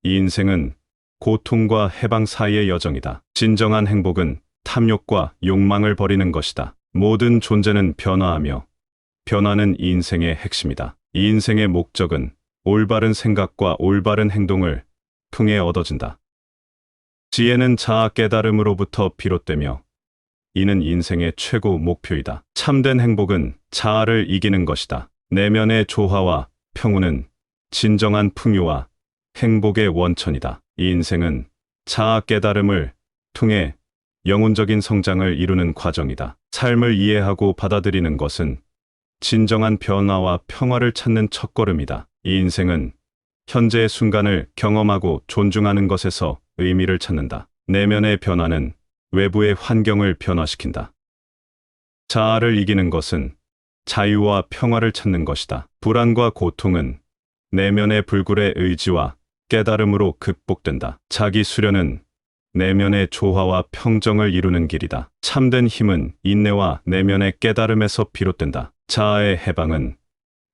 이 인생은 고통과 해방 사이의 여정이다. 진정한 행복은 탐욕과 욕망을 버리는 것이다. 모든 존재는 변화하며 변화는 이 인생의 핵심이다. 이 인생의 목적은 올바른 생각과 올바른 행동을 통해 얻어진다. 지혜는 자아 깨달음으로부터 비롯되며 이는 인생의 최고 목표이다. 참된 행복은 자아를 이기는 것이다. 내면의 조화와 평온은 진정한 풍요와 행복의 원천이다. 이 인생은 자아 깨달음을 통해 영혼적인 성장을 이루는 과정이다. 삶을 이해하고 받아들이는 것은 진정한 변화와 평화를 찾는 첫걸음이다. 이 인생은 현재의 순간을 경험하고 존중하는 것에서 의미를 찾는다. 내면의 변화는 외부의 환경을 변화시킨다. 자아를 이기는 것은 자유와 평화를 찾는 것이다. 불안과 고통은 내면의 불굴의 의지와 깨달음으로 극복된다. 자기 수련은 내면의 조화와 평정을 이루는 길이다. 참된 힘은 인내와 내면의 깨달음에서 비롯된다. 자아의 해방은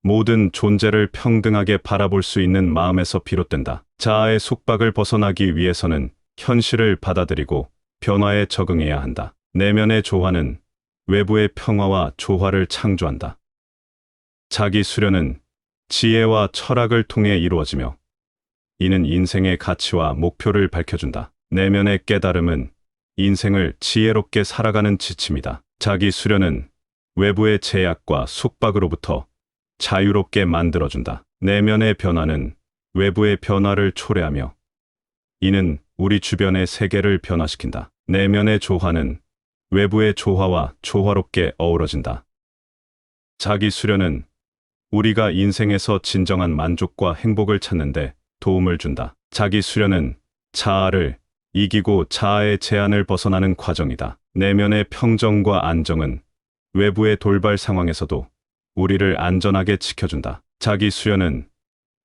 모든 존재를 평등하게 바라볼 수 있는 마음에서 비롯된다. 자아의 속박을 벗어나기 위해서는 현실을 받아들이고 변화에 적응해야 한다. 내면의 조화는 외부의 평화와 조화를 창조한다. 자기 수련은 지혜와 철학을 통해 이루어지며 이는 인생의 가치와 목표를 밝혀준다. 내면의 깨달음은 인생을 지혜롭게 살아가는 지침이다. 자기 수련은 외부의 제약과 속박으로부터 자유롭게 만들어준다. 내면의 변화는 외부의 변화를 초래하며 이는 우리 주변의 세계를 변화시킨다. 내면의 조화는 외부의 조화와 조화롭게 어우러진다. 자기 수련은 우리가 인생에서 진정한 만족과 행복을 찾는데 도움을 준다. 자기 수련은 자아를 이기고 자아의 제한을 벗어나는 과정이다. 내면의 평정과 안정은 외부의 돌발 상황에서도 우리를 안전하게 지켜준다. 자기 수련은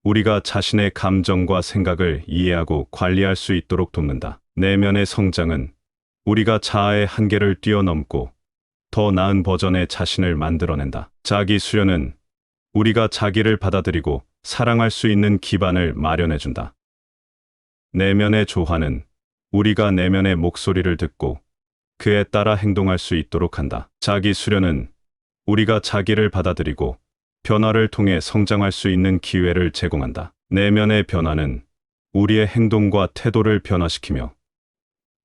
우리가 자신의 감정과 생각을 이해하고 관리할 수 있도록 돕는다. 내면의 성장은 우리가 자아의 한계를 뛰어넘고 더 나은 버전의 자신을 만들어낸다. 자기 수련은 우리가 자기를 받아들이고 사랑할 수 있는 기반을 마련해준다. 내면의 조화는 우리가 내면의 목소리를 듣고 그에 따라 행동할 수 있도록 한다. 자기 수련은 우리가 자기를 받아들이고 변화를 통해 성장할 수 있는 기회를 제공한다. 내면의 변화는 우리의 행동과 태도를 변화시키며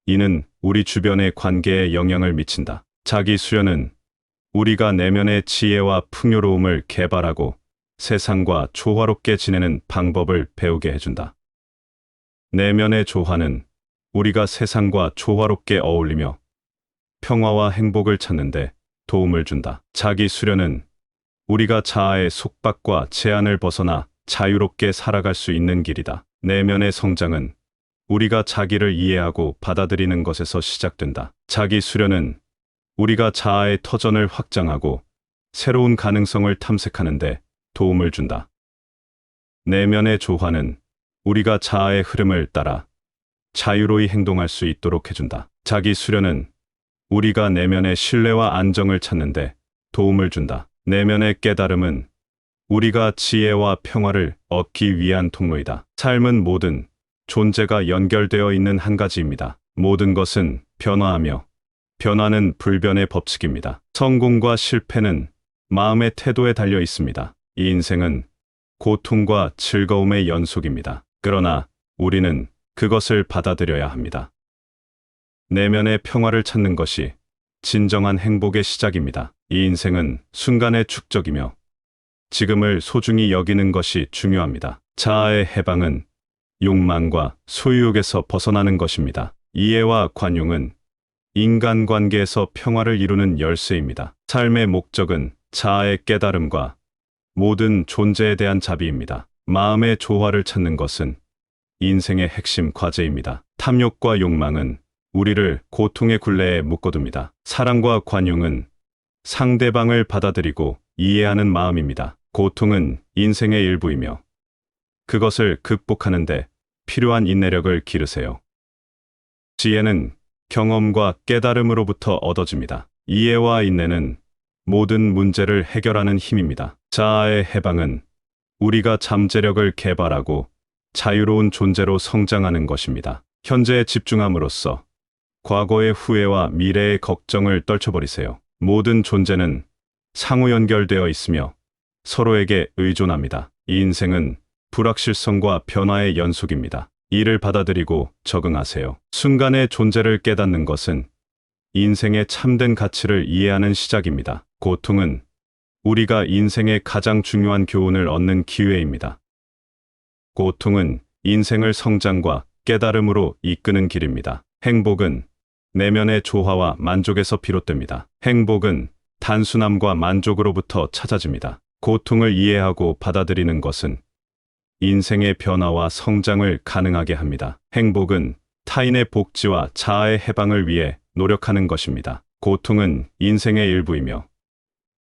이는 우리 주변의 관계에 영향을 미친다. 자기 수련은 우리가 내면의 지혜와 풍요로움을 개발하고 세상과 조화롭게 지내는 방법을 배우게 해준다. 내면의 조화는 우리가 세상과 조화롭게 어울리며 평화와 행복을 찾는데 도움을 준다. 자기 수련은 우리가 자아의 속박과 제한을 벗어나 자유롭게 살아갈 수 있는 길이다. 내면의 성장은 우리가 자기를 이해하고 받아들이는 것에서 시작된다. 자기 수련은 우리가 자아의 터전을 확장하고 새로운 가능성을 탐색하는데 도움을 준다. 내면의 조화는 우리가 자아의 흐름을 따라 자유로이 행동할 수 있도록 해준다. 자기 수련은 우리가 내면의 신뢰와 안정을 찾는데 도움을 준다. 내면의 깨달음은 우리가 지혜와 평화를 얻기 위한 통로이다. 삶은 모든 존재가 연결되어 있는 한 가지입니다. 모든 것은 변화하며 변화는 불변의 법칙입니다. 성공과 실패는 마음의 태도에 달려 있습니다. 이 인생은 고통과 즐거움의 연속입니다. 그러나 우리는 그것을 받아들여야 합니다. 내면의 평화를 찾는 것이 진정한 행복의 시작입니다. 이 인생은 순간의 축적이며 지금을 소중히 여기는 것이 중요합니다. 자아의 해방은 욕망과 소유욕에서 벗어나는 것입니다. 이해와 관용은 인간관계에서 평화를 이루는 열쇠입니다. 삶의 목적은 자아의 깨달음과 모든 존재에 대한 자비입니다. 마음의 조화를 찾는 것은 인생의 핵심 과제입니다. 탐욕과 욕망은 우리를 고통의 굴레에 묶어둡니다. 사랑과 관용은 상대방을 받아들이고 이해하는 마음입니다. 고통은 인생의 일부이며 그것을 극복하는데 필요한 인내력을 기르세요. 지혜는 경험과 깨달음으로부터 얻어집니다. 이해와 인내는 모든 문제를 해결하는 힘입니다. 자아의 해방은 우리가 잠재력을 개발하고 자유로운 존재로 성장하는 것입니다. 현재에 집중함으로써 과거의 후회와 미래의 걱정을 떨쳐버리세요. 모든 존재는 상호 연결되어 있으며 서로에게 의존합니다. 이 인생은 불확실성과 변화의 연속입니다. 이를 받아들이고 적응하세요. 순간의 존재를 깨닫는 것은 인생의 참된 가치를 이해하는 시작입니다. 고통은 우리가 인생의 가장 중요한 교훈을 얻는 기회입니다. 고통은 인생을 성장과 깨달음으로 이끄는 길입니다. 행복은 내면의 조화와 만족에서 비롯됩니다. 행복은 단순함과 만족으로부터 찾아집니다. 고통을 이해하고 받아들이는 것은 인생의 변화와 성장을 가능하게 합니다. 행복은 타인의 복지와 자아의 해방을 위해 노력하는 것입니다. 고통은 인생의 일부이며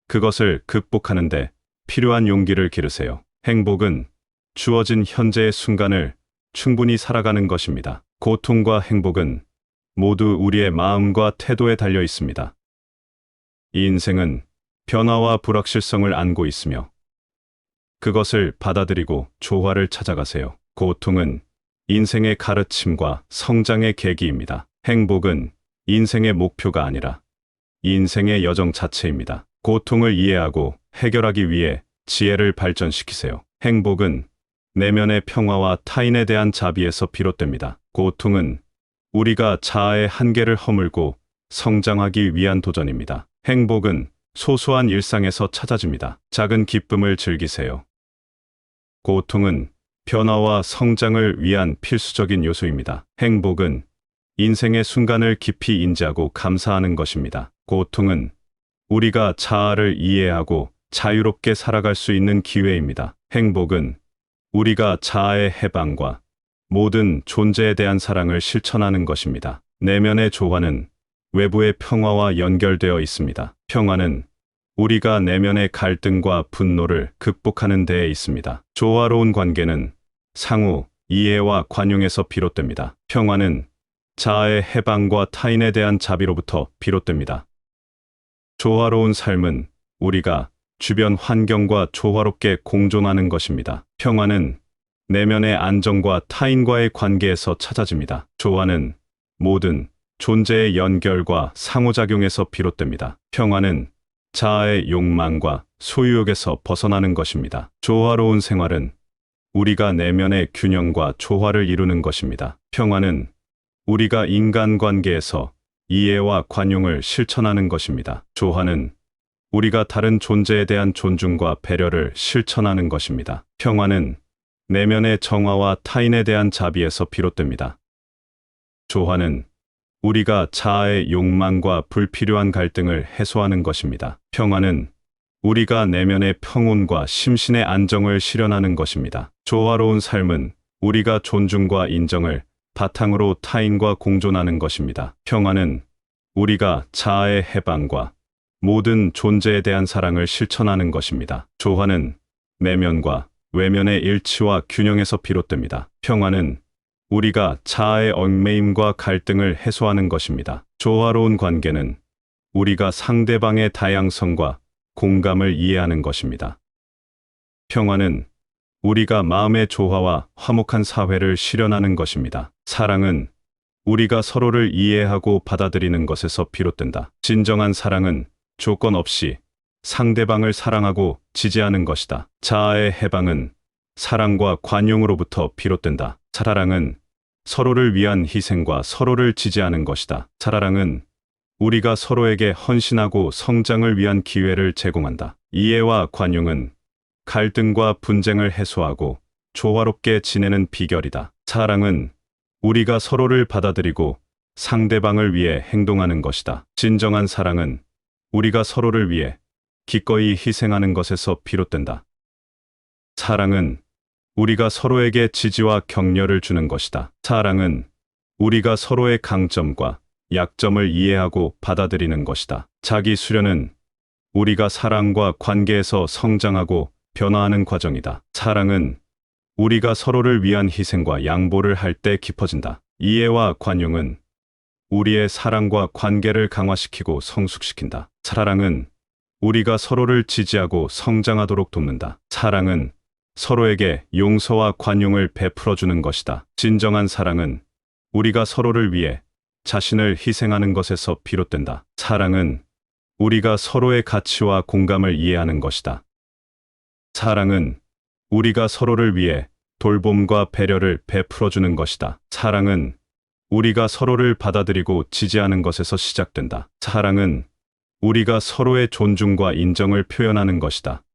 그것을 극복하는 데 필요한 용기를 기르세요. 행복은 주어진 현재의 순간을 충분히 살아가는 것입니다. 고통과 행복은 모두 우리의 마음과 태도에 달려 있습니다. 이 인생은 변화와 불확실성을 안고 있으며 그것을 받아들이고 조화를 찾아가세요. 고통은 인생의 가르침과 성장의 계기입니다. 행복은 인생의 목표가 아니라 인생의 여정 자체입니다. 고통을 이해하고 해결하기 위해 지혜를 발전시키세요. 행복은 내면의 평화와 타인에 대한 자비에서 비롯됩니다. 고통은 우리가 자아의 한계를 허물고 성장하기 위한 도전입니다. 행복은 소소한 일상에서 찾아집니다. 작은 기쁨을 즐기세요. 고통은 변화와 성장을 위한 필수적인 요소입니다. 행복은 인생의 순간을 깊이 인지하고 감사하는 것입니다. 고통은 우리가 자아를 이해하고 자유롭게 살아갈 수 있는 기회입니다. 행복은 우리가 자아의 해방과 모든 존재에 대한 사랑을 실천하는 것입니다. 내면의 조화는 외부의 평화와 연결되어 있습니다. 평화는 우리가 내면의 갈등과 분노를 극복하는 데에 있습니다. 조화로운 관계는 상호 이해와 관용에서 비롯됩니다. 평화는 자아의 해방과 타인에 대한 자비로부터 비롯됩니다. 조화로운 삶은 우리가 주변 환경과 조화롭게 공존하는 것입니다. 평화는 내면의 안정과 타인과의 관계에서 찾아집니다. 조화는 모든 존재의 연결과 상호작용에서 비롯됩니다. 평화는 자아의 욕망과 소유욕에서 벗어나는 것입니다. 조화로운 생활은 우리가 내면의 균형과 조화를 이루는 것입니다. 평화는 우리가 인간관계에서 이해와 관용을 실천하는 것입니다. 조화는 우리가 다른 존재에 대한 존중과 배려를 실천하는 것입니다. 평화는 내면의 정화와 타인에 대한 자비에서 비롯됩니다. 조화는 우리가 자아의 욕망과 불필요한 갈등을 해소하는 것입니다. 평화는 우리가 내면의 평온과 심신의 안정을 실현하는 것입니다. 조화로운 삶은 우리가 존중과 인정을 바탕으로 타인과 공존하는 것입니다. 평화는 우리가 자아의 해방과 모든 존재에 대한 사랑을 실천하는 것입니다. 조화는 내면과 외면의 일치와 균형에서 비롯됩니다. 평화는 우리가 자아의 얽매임과 갈등을 해소하는 것입니다. 조화로운 관계는 우리가 상대방의 다양성과 공감을 이해하는 것입니다. 평화는 우리가 마음의 조화와 화목한 사회를 실현하는 것입니다. 사랑은 우리가 서로를 이해하고 받아들이는 것에서 비롯된다. 진정한 사랑은 조건 없이 상대방을 사랑하고 지지하는 것이다. 자아의 해방은 사랑과 관용으로부터 비롯된다. 사랑은 서로를 위한 희생과 서로를 지지하는 것이다. 사랑은 우리가 서로에게 헌신하고 성장을 위한 기회를 제공한다. 이해와 관용은 갈등과 분쟁을 해소하고 조화롭게 지내는 비결이다. 사랑은 우리가 서로를 받아들이고 상대방을 위해 행동하는 것이다. 진정한 사랑은 우리가 서로를 위해 기꺼이 희생하는 것에서 비롯된다. 사랑은 우리가 서로에게 지지와 격려를 주는 것이다. 사랑은 우리가 서로의 강점과 약점을 이해하고 받아들이는 것이다. 자기 수련은 우리가 사랑과 관계에서 성장하고 변화하는 과정이다. 사랑은 우리가 서로를 위한 희생과 양보를 할 때 깊어진다. 이해와 관용은 우리의 사랑과 관계를 강화시키고 성숙시킨다. 사랑은 우리가 서로를 지지하고 성장하도록 돕는다. 사랑은 서로에게 용서와 관용을 베풀어 주는 것이다. 진정한 사랑은 우리가 서로를 위해 자신을 희생하는 것에서 비롯된다. 사랑은 우리가 서로의 가치와 공감을 이해하는 것이다. 사랑은 우리가 서로를 위해 돌봄과 배려를 베풀어 주는 것이다. 사랑은 우리가 서로를 받아들이고 지지하는 것에서 시작된다. 사랑은 우리가 서로의 존중과 인정을 표현하는 것이다.